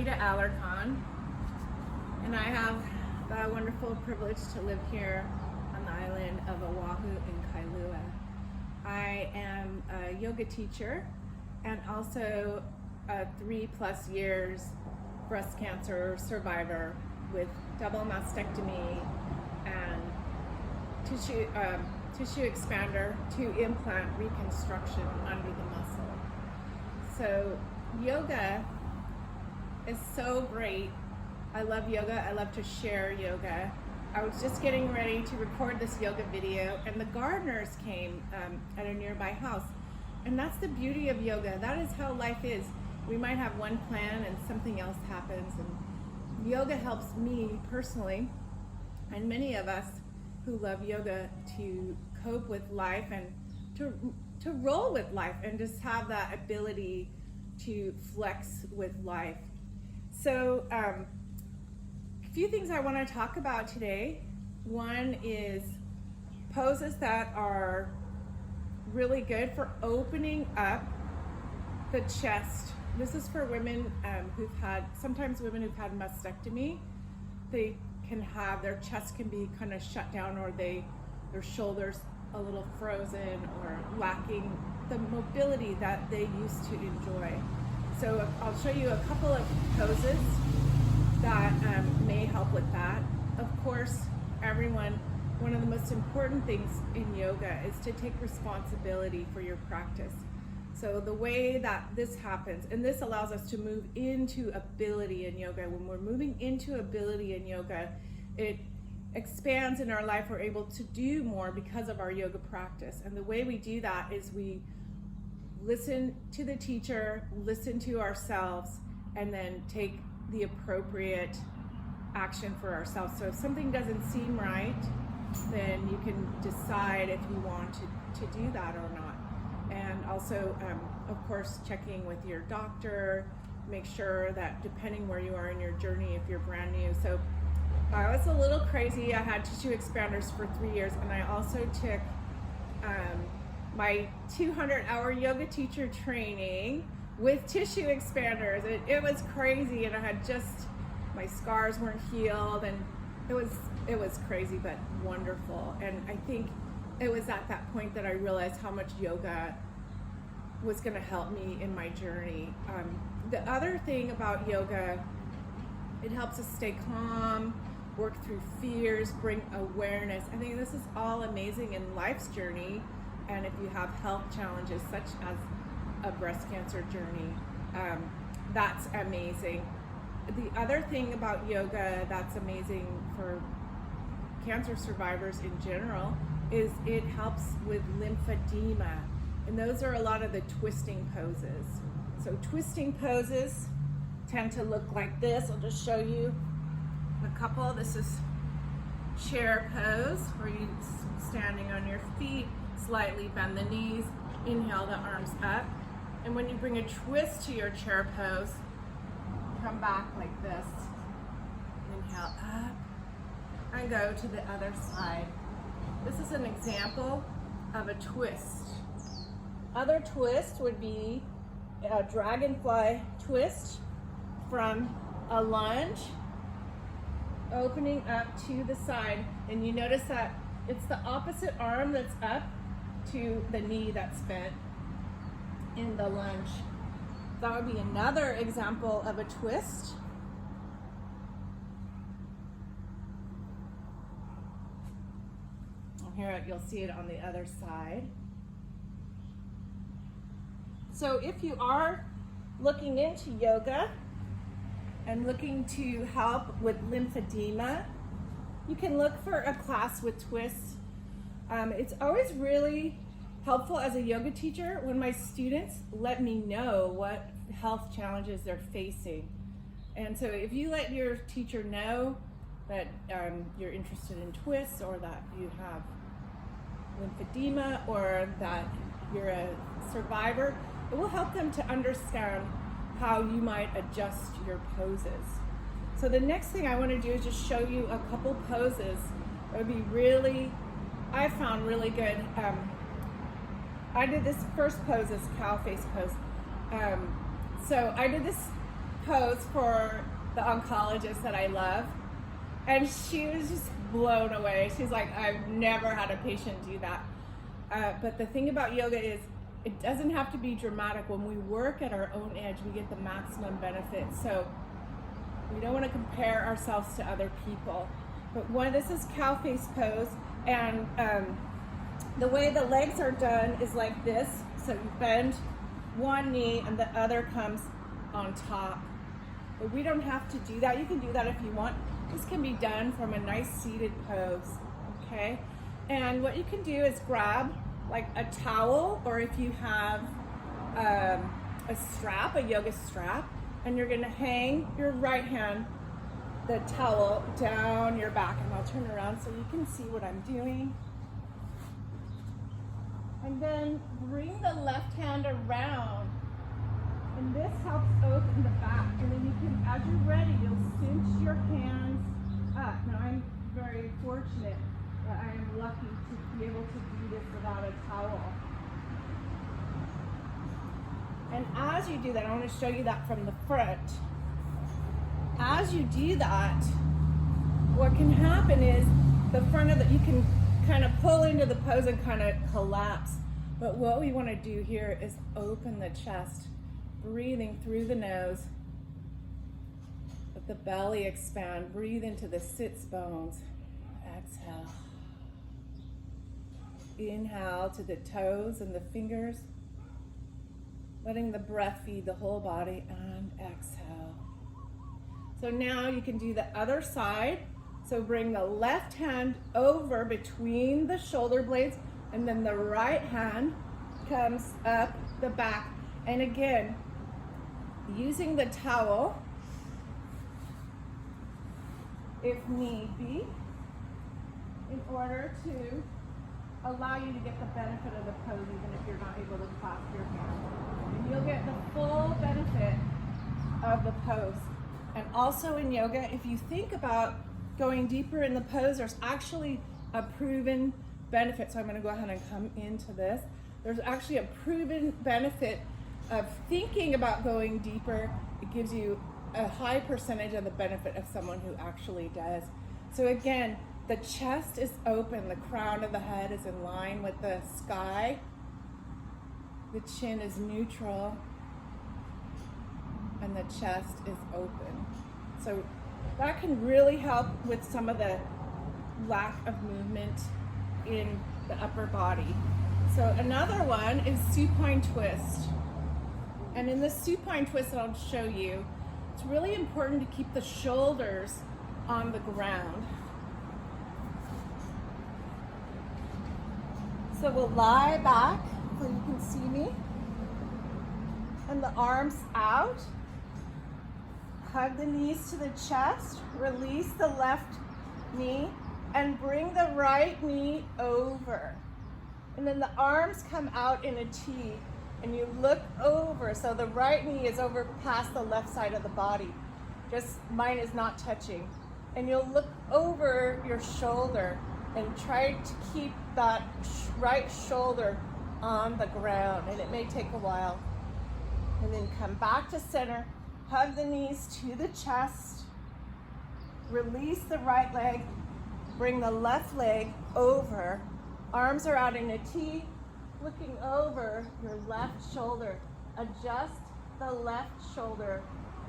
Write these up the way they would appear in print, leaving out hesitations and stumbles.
Rita Alarcon, and I have the wonderful privilege to live here on the island of Oahu in Kailua. I am a yoga teacher and also a 3+ years breast cancer survivor with double mastectomy and tissue expander to implant reconstruction under the muscle. So yoga is so great. I love yoga. I love to share yoga. I was just getting ready to record this yoga video and the gardeners came at a nearby house. And that's the beauty of yoga. That is how life is. We might have one plan and something else happens. And yoga helps me personally, and many of us who love yoga, to cope with life and to roll with life and just have that ability to flex with life. So a few things I want to talk about today. One is poses that are really good for opening up the chest. This is for women sometimes women who've had mastectomy. They can have, their chest can be kind of shut down, or their shoulders a little frozen or lacking the mobility that they used to enjoy. So I'll show you a couple of poses that may help with that. Of course, one of the most important things in yoga is to take responsibility for your practice. So the way that this happens, and this allows us to move into ability in yoga. When we're moving into ability in yoga, it expands in our life. We're able to do more because of our yoga practice. And the way we do that is we listen to the teacher, listen to ourselves, and then take the appropriate action for ourselves. So if something doesn't seem right, then you can decide if you want to do that or not. And also, of course, checking with your doctor, make sure that depending where you are in your journey, if you're brand new. So I was a little crazy. I had tissue expanders for 3 years, and I also took my 200-hour yoga teacher training with tissue expanders. It was crazy, and I had my scars weren't healed, and it was crazy but wonderful. And I think it was at that point that I realized how much yoga was going to help me in my journey. The other thing about yoga, it helps us stay calm, work through fears, bring awareness. I think this is all amazing in life's journey, and if you have health challenges such as a breast cancer journey, that's amazing. The other thing about yoga that's amazing for cancer survivors in general is it helps with lymphedema, and those are a lot of the twisting poses. So twisting poses tend to look like this. I'll just show you a couple. This is chair pose, where you're standing on your feet, slightly bend the knees, inhale the arms up, and when you bring a twist to your chair pose, come back like this, inhale up, and go to the other side. This is an example of a twist. Other twist would be a dragonfly twist from a lunge, opening up to the side. And you notice that it's the opposite arm that's up to the knee that's bent in the lunge. That would be another example of a twist. Here you'll see it on the other side. So if you are looking into yoga and looking to help with lymphedema, you can look for a class with twists. It's always really helpful as a yoga teacher when my students let me know what health challenges they're facing. And so if you let your teacher know that you're interested in twists, or that you have lymphedema, or that you're a survivor, it will help them to understand how you might adjust your poses. So the next thing I want to do is just show you a couple poses that would be I found really good. I did this first pose, this cow face pose. So I did this pose for the oncologist that I love, and she was just blown away. She's like, I've never had a patient do that. But the thing about yoga is it doesn't have to be dramatic. When we work at our own edge, we get the maximum benefit. So we don't want to compare ourselves to other people. But this is cow face pose, and the way the legs are done is like this. So you bend one knee and the other comes on top. But we don't have to do that. You can do that if you want. This can be done from a nice seated pose, okay? And what you can do is grab like a towel, or if you have a strap, a yoga strap, and you're gonna hang your right hand, the towel, down your back. And I'll turn around so you can see what I'm doing. And then bring the left hand around. And this helps open the back. And then you can, as you're ready, you'll cinch your hands up. Now I'm very fortunate that I am lucky to be able to do this without a towel. And as you do that, I want to show you that from the front. As you do that, what can happen is the front of you can kind of pull into the pose and kind of collapse. But what we want to do here is open the chest, breathing through the nose. Let the belly expand. Breathe into the sits bones. Exhale. Inhale to the toes and the fingers. Letting the breath feed the whole body, and exhale. So now you can do the other side. So bring the left hand over between the shoulder blades, and then the right hand comes up the back. And again, using the towel, if need be, in order to allow you to get the benefit of the pose, even if you're not able to clasp your hand. And you'll get the full benefit of the pose. And also in yoga, if you think about going deeper in the pose, there's actually a proven benefit. So I'm going to go ahead and come into this. There's actually a proven benefit of thinking about going deeper. It gives you a high percentage of the benefit of someone who actually does. So again, the chest is open, the crown of the head is in line with the sky, the chin is neutral, and the chest is open. So that can really help with some of the lack of movement in the upper body. So another one is supine twist. And in the supine twist that I'll show you, it's really important to keep the shoulders on the ground. So we'll lie back so you can see me. And the arms out. Hug the knees to the chest. Release the left knee and bring the right knee over. And then the arms come out in a T and you look over. So the right knee is over past the left side of the body. Just mine is not touching. And you'll look over your shoulder and try to keep that right shoulder on the ground. And it may take a while. And then come back to center. Hug the knees to the chest. Release the right leg. Bring the left leg over. Arms are out in a T. Looking over your left shoulder. Adjust the left shoulder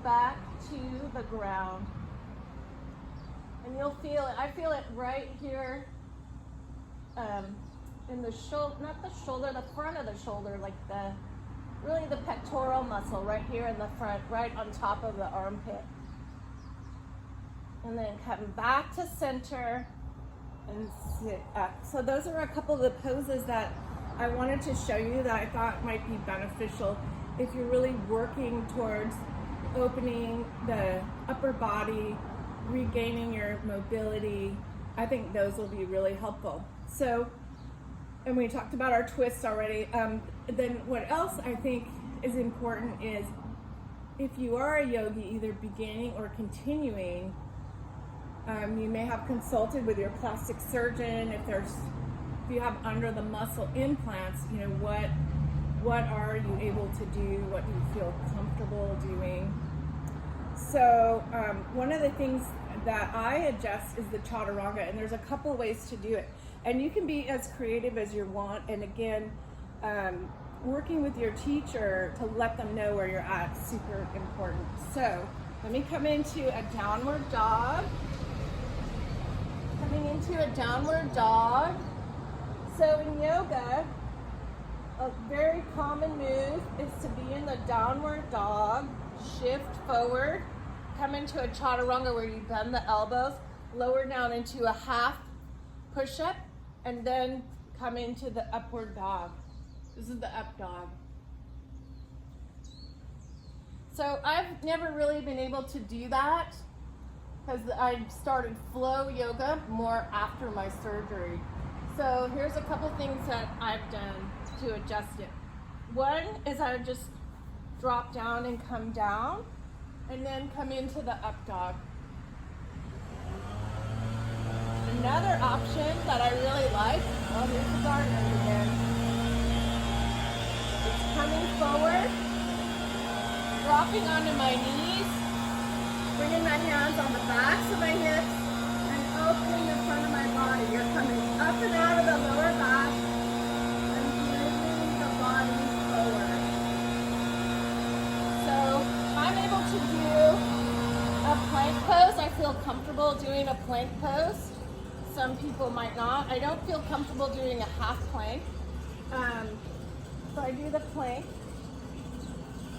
back to the ground. And you'll feel it. I feel it right here in the shoulder, not the shoulder, the front of the shoulder, like really the pectoral muscle right here in the front, right on top of the armpit. And then come back to center and sit up. So those are a couple of the poses that I wanted to show you that I thought might be beneficial if you're really working towards opening the upper body, regaining your mobility. I think those will be really helpful. So, and we talked about our twists already. Then what else I think is important is if you are a yogi, either beginning or continuing, you may have consulted with your plastic surgeon. If you have under the muscle implants, you know, what are you able to do? What do you feel comfortable doing? So one of the things that I adjust is the chaturanga, and there's a couple ways to do it. And you can be as creative as you want, and again, working with your teacher to let them know where you're at is super important. So let me come into a downward dog. Coming into a downward dog. So in yoga, a very common move is to be in the downward dog, shift forward, come into a chaturanga where you bend the elbows, lower down into a half push-up, and then come into the upward dog. This is the up dog. So I've never really been able to do that because I started flow yoga more after my surgery. So here's a couple things that I've done to adjust it. One is I just drop down and come down, and then come into the up dog. Another option that I really like, oh, here's the gardeners again, is coming forward, dropping onto my knees, bringing my hands on the backs of my hips, and opening the front of my body. You're coming up and out of the lower back, and moving the body forward. So I'm able to do a plank pose. I feel comfortable doing a plank pose. Some people might not. I don't feel comfortable doing a half plank. So I do the plank.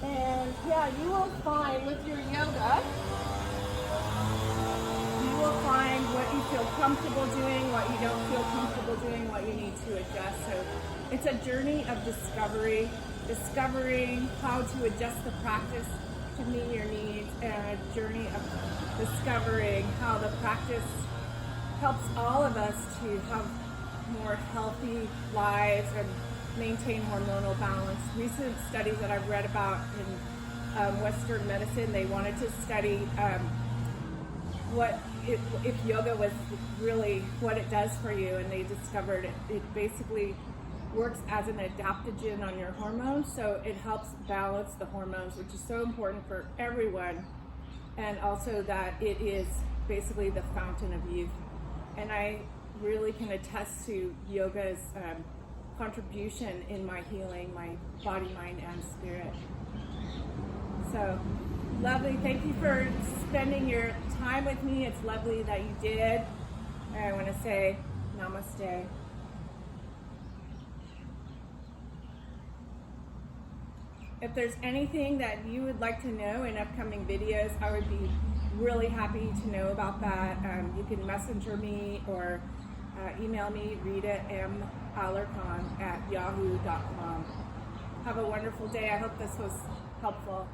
And yeah, you will find with your yoga, you will find what you feel comfortable doing, what you don't feel comfortable doing, what you need to adjust. So it's a journey of discovery, discovering how to adjust the practice to meet your needs, and a journey of discovering how the practice helps all of us to have more healthy lives and maintain hormonal balance. Recent studies that I've read about in Western medicine, they wanted to study if yoga was really what it does for you, and they discovered it basically works as an adaptogen on your hormones, so it helps balance the hormones, which is so important for everyone, and also that it is basically the fountain of youth. And I really can attest to yoga's contribution in my healing, my body, mind, and spirit. So lovely. Thank you for spending your time with me. It's lovely that you did. And I want to say namaste. If there's anything that you would like to know in upcoming videos, I would be really happy to know about that. You can messenger me or email me, ritamallarcon@yahoo.com. Have a wonderful day. I hope this was helpful.